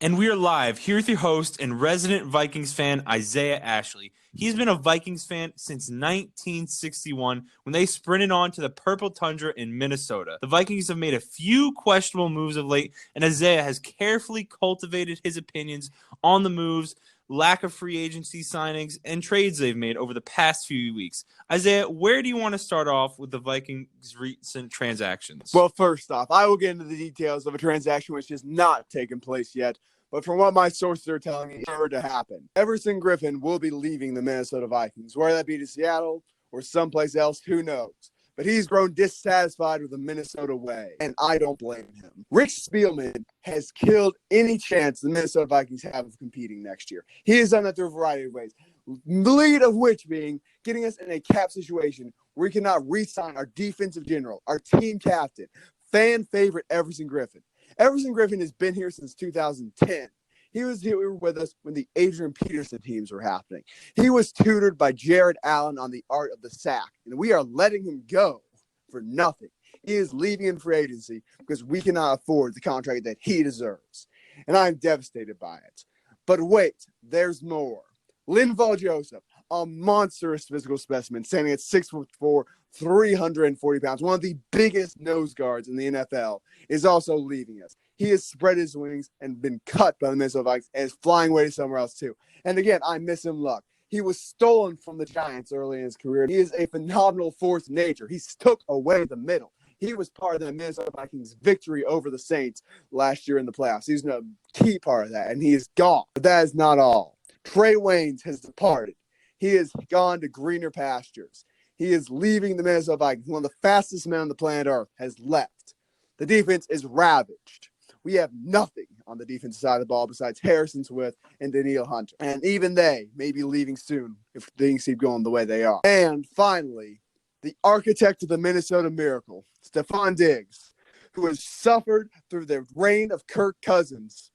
And we are live here with your host and resident Vikings fan, Isaiah Ashley. He's been a Vikings fan since 1961 when they sprinted on to the Purple Tundra in Minnesota. The Vikings have made a few questionable moves of late, and Isaiah has carefully cultivated his opinions on the moves, lack of free agency signings, and trades they've made over the past few weeks. Isaiah, where do you want to start off with the Vikings' recent transactions? Well, first off, I will get into the details of a transaction which has not taken place yet, but from what my sources are telling me, it's sure to happen. Everson Griffen will be leaving the Minnesota Vikings, whether that be to Seattle or someplace else, who knows. But he's grown dissatisfied with the Minnesota way, and I don't blame him. Rick Spielman has killed any chance the Minnesota Vikings have of competing next year. He has done that through a variety of ways, the lead of which being getting us in a cap situation where we cannot re-sign our defensive general, our team captain, fan favorite Everson Griffen. Everson Griffen has been here since 2010. He was here with us when the Adrian Peterson teams were happening. He was tutored by Jared Allen on the art of the sack, and we are letting him go for nothing. He is leaving in free agency because we cannot afford the contract that he deserves, and I'm devastated by it. But wait, there's more. Linval Joseph, a monstrous physical specimen, standing at 6'4", 340 pounds, one of the biggest nose guards in the NFL, is also leaving us. He has spread his wings and been cut by the Minnesota Vikings and is flying away to somewhere else too. And again, I miss him luck. He was stolen from the Giants early in his career. He is a phenomenal force of nature. He took away the middle. He was part of the Minnesota Vikings' victory over the Saints last year in the playoffs. He's a key part of that, and he is gone. But that is not all. Trey Waynes has departed. He has gone to greener pastures. He is leaving the Minnesota Vikings. One of the fastest men on the planet Earth has left. The defense is ravaged. We have nothing on the defensive side of the ball besides Harrison Smith and Danielle Hunter. And even they may be leaving soon if things keep going the way they are. And finally, the architect of the Minnesota Miracle, Stephon Diggs, who has suffered through the reign of Kirk Cousins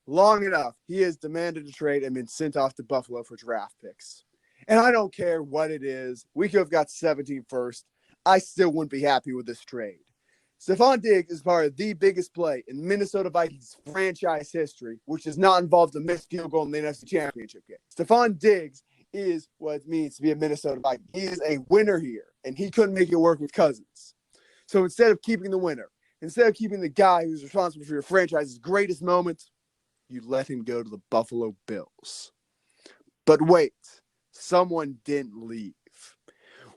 long enough. He has demanded a trade and been sent off to Buffalo for draft picks. And I don't care what it is. We could have got 17 first. I still wouldn't be happy with this trade. Stephon Diggs is part of the biggest play in Minnesota Vikings franchise history, which does not involve the missed field goal in the NFC Championship game. Stephon Diggs is what it means to be a Minnesota Viking. He is a winner here, and he couldn't make it work with Cousins. So instead of keeping the winner, instead of keeping the guy who's responsible for your franchise's greatest moments, you let him go to the Buffalo Bills. But wait, someone didn't leave.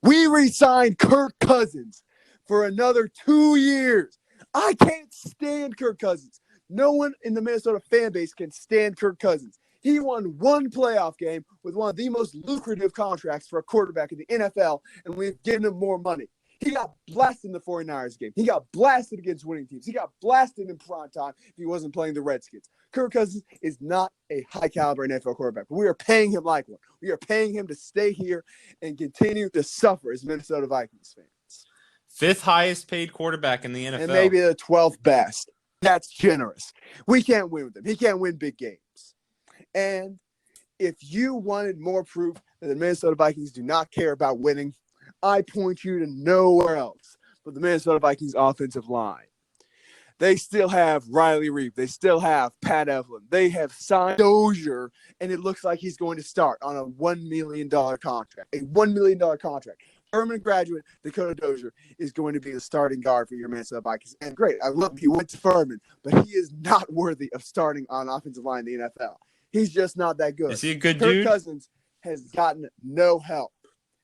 We re-signed Kirk Cousins for another 2 years. I can't stand Kirk Cousins. No one in the Minnesota fan base can stand Kirk Cousins. He won one playoff game with one of the most lucrative contracts for a quarterback in the NFL, and we've given him more money. He got blasted in the 49ers game. He got blasted against winning teams. He got blasted in prime time if he wasn't playing the Redskins. Kirk Cousins is not a high-caliber NFL quarterback, but we are paying him like one. We are paying him to stay here and continue to suffer as Minnesota Vikings fans. Fifth highest paid quarterback in the NFL. And maybe the 12th best. That's generous. We can't win with him. He can't win big games. And if you wanted more proof that the Minnesota Vikings do not care about winning, I point you to nowhere else but the Minnesota Vikings offensive line. They still have Riley Reeve. They still have Pat Evelyn. They have signed Dozier, and it looks like he's going to start on a $1 million contract. A $1 million contract. Permanent graduate Dakota Dozier is going to be the starting guard for your Minnesota Vikings. And great, I love he went to Furman, but he is not worthy of starting on offensive line in the NFL. He's just not that good. Is he a good Kirk dude? Cousins has gotten no help.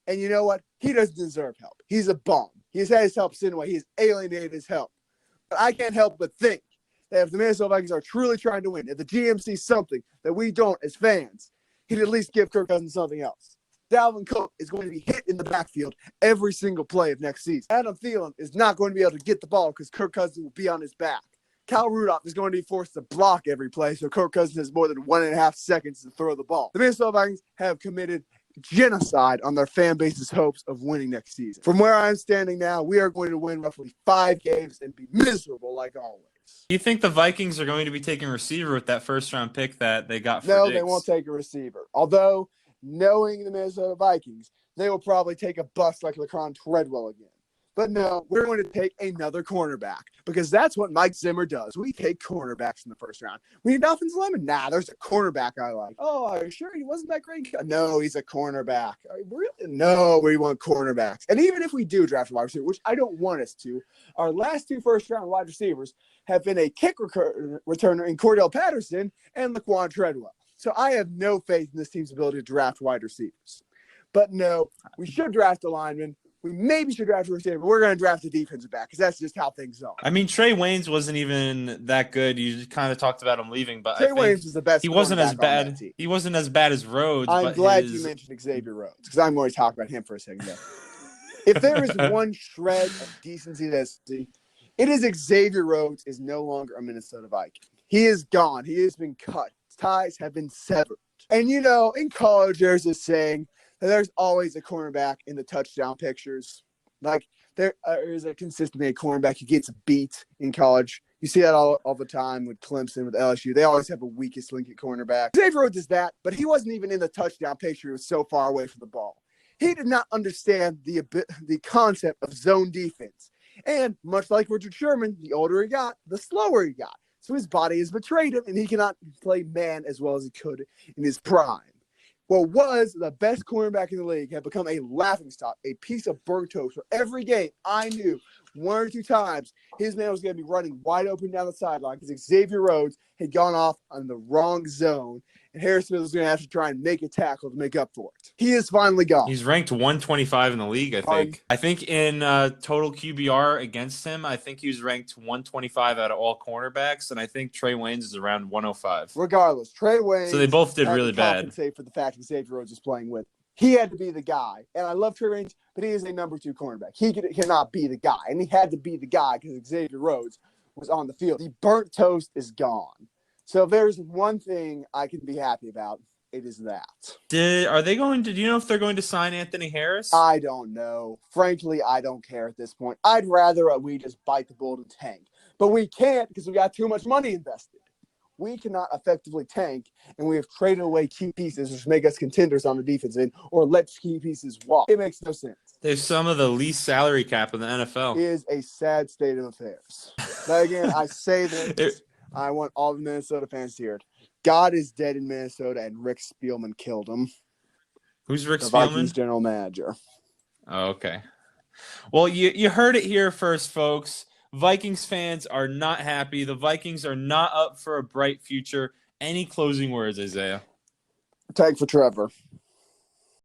And you know what? He doesn't deserve help. He's a bum. He's had his help sent away. He's alienated his help. But I can't help but think that if the Minnesota Vikings are truly trying to win, if the GM sees something that we don't as fans, he'd at least give Kirk Cousins something else. Dalvin Cook is going to be hit in the backfield every single play of next season. Adam Thielen is not going to be able to get the ball because Kirk Cousins will be on his back. Kyle Rudolph is going to be forced to block every play, so Kirk Cousins has more than 1.5 seconds to throw the ball. The Minnesota Vikings have committed genocide on their fan base's hopes of winning next season. From where I'm standing now, we are going to win roughly 5 games and be miserable like always. Do you think the Vikings are going to be taking a receiver with that first-round pick that they got for No, Diggs? they won't take a receiver. Although, knowing the Minnesota Vikings, they will probably take a bust like Laquan Treadwell again. But no, we're going to take another cornerback because that's what Mike Zimmer does. We take cornerbacks in the first round. We need offensive lineman. Nah, there's a cornerback I like. Oh, are you sure he wasn't that great? No, he's a cornerback. Really? No, we want cornerbacks. And even if we do draft a wide receiver, which I don't want us to, our last 2 first-round wide receivers have been a kick returner in Cordell Patterson and Laquan Treadwell. So I have no faith in this team's ability to draft wide receivers. But no, we should draft a lineman. We maybe should draft a receiver, but we're going to draft a defensive back because that's just how things are. I mean, Trey Waynes wasn't even that good. You kind of talked about him leaving, but Trey I think Waynes was the best. he wasn't as bad. He wasn't as bad as Rhodes. I'm glad you mentioned Xavier Rhodes because I'm going to talk about him for a second. If there is one shred of decency it is Xavier Rhodes is no longer a Minnesota Viking. He is gone. He has been cut. Ties have been severed. And, in college, there's this saying that there's always a cornerback in the touchdown pictures. Like, there is a consistently a cornerback who gets beat in college. You see that all the time with Clemson, with LSU. They always have a weakest link at cornerback. Xavier Rhodes is that, but he wasn't even in the touchdown picture. He was so far away from the ball. He did not understand the concept of zone defense. And much like Richard Sherman, the older he got, the slower he got. So his body has betrayed him, and he cannot play man as well as he could in his prime. What was the best cornerback in the league had become a laughingstock, a piece of burnt toast. For every game, I knew 1 or 2 times his man was going to be running wide open down the sideline because Xavier Rhodes had gone off on the wrong zone, and Harris Smith was going to have to try and make a tackle to make up for it. He is finally gone. He's ranked 125 in the league, I think. I think in total QBR against him, I think he was ranked 125 out of all cornerbacks, and I think Trey Waynes is around 105. Regardless, Trey Waynes. So they both did really bad. Compensate for the fact that Xavier Rhodes is playing with. He had to be the guy, and I love Trey Waynes, but he is a number 2 cornerback. He cannot be the guy, and he had to be the guy because Xavier Rhodes was on the field. The burnt toast is gone. So if there's one thing I can be happy about, it is that. Do you know if they're going to sign Anthony Harris? I don't know. Frankly, I don't care at this point. I'd rather we just bite the bullet and tank. But we can't because we got too much money invested. We cannot effectively tank, and we have traded away key pieces which make us contenders on the defense end or let key pieces walk. It makes no sense. There's some of the least salary cap in the NFL. It is a sad state of affairs. But again, I say this. I want all the Minnesota fans to hear it. God is dead in Minnesota, and Rick Spielman killed him. Who's Rick Spielman? The Vikings general manager. Oh, okay. Well, you heard it here first, folks. Vikings fans are not happy. The Vikings are not up for a bright future. Any closing words, Isaiah? Tank for Trevor.